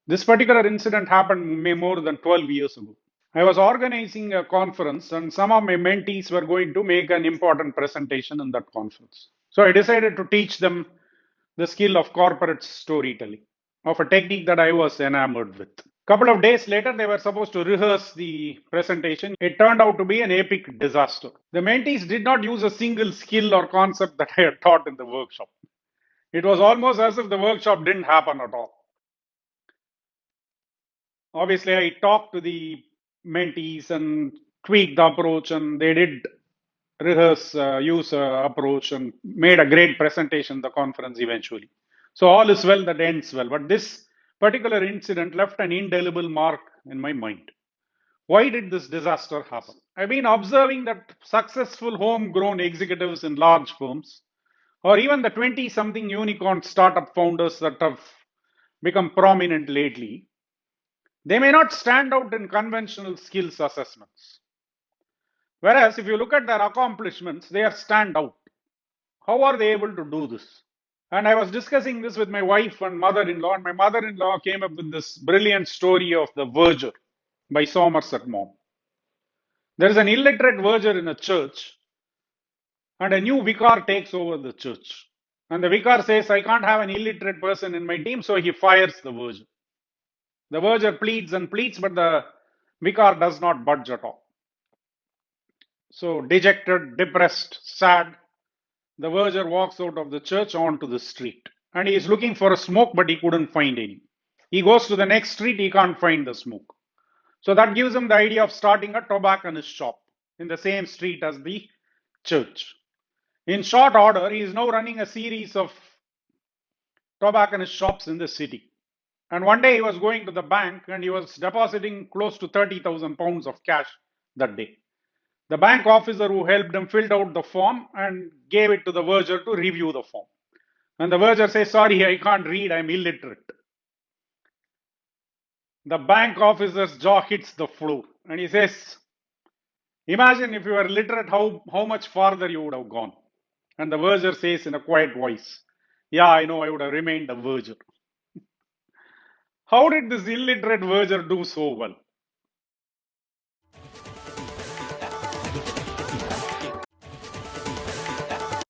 This particular incident happened more than 12 years ago. I was organizing a conference, and some of my mentees were going to make an important presentation in that conference. So I decided to teach them the skill of corporate storytelling, of a technique that I was enamored with. Couple of days later, they were supposed to rehearse the presentation. It turned out to be an epic disaster. The mentees did not use a single skill or concept that I had taught in the workshop. It was almost as if the workshop didn't happen at all. Obviously, I talked to the mentees and tweaked the approach, and they did rehearse, use approach, and made a great presentation at the conference eventually. So all is well that ends well. But this particular incident left an indelible mark in my mind. Why did this disaster happen? I've been observing that successful homegrown executives in large firms, or even the 20 something unicorn startup founders that have become prominent lately, they may not stand out in conventional skills assessments. Whereas if you look at their accomplishments, they are stand out. How are they able to do this? And I was discussing this with my wife and mother-in-law, and my mother-in-law came up with this brilliant story of the verger by Somerset Maugham. There is an illiterate verger in a church, and a new vicar takes over the church. And the vicar says, I can't have an illiterate person in my team, so he fires the verger. The verger pleads and pleads, but the vicar does not budge at all. So, dejected, depressed, sad, the verger walks out of the church onto the street. And he is looking for a smoke, but he couldn't find any. He goes to the next street, he can't find the smoke. So that gives him the idea of starting a tobacconist shop in the same street as the church. In short order, he is now running a series of tobacconist shops in the city. And one day he was going to the bank and he was depositing close to 30,000 pounds of cash that day. The bank officer who helped him filled out the form and gave it to the verger to review the form. And the verger says, sorry, I can't read, I'm illiterate. The bank officer's jaw hits the floor and he says, imagine if you were literate, how much farther you would have gone. And the verger says in a quiet voice, yeah, I know, I would have remained a verger. How did this illiterate verger do so well?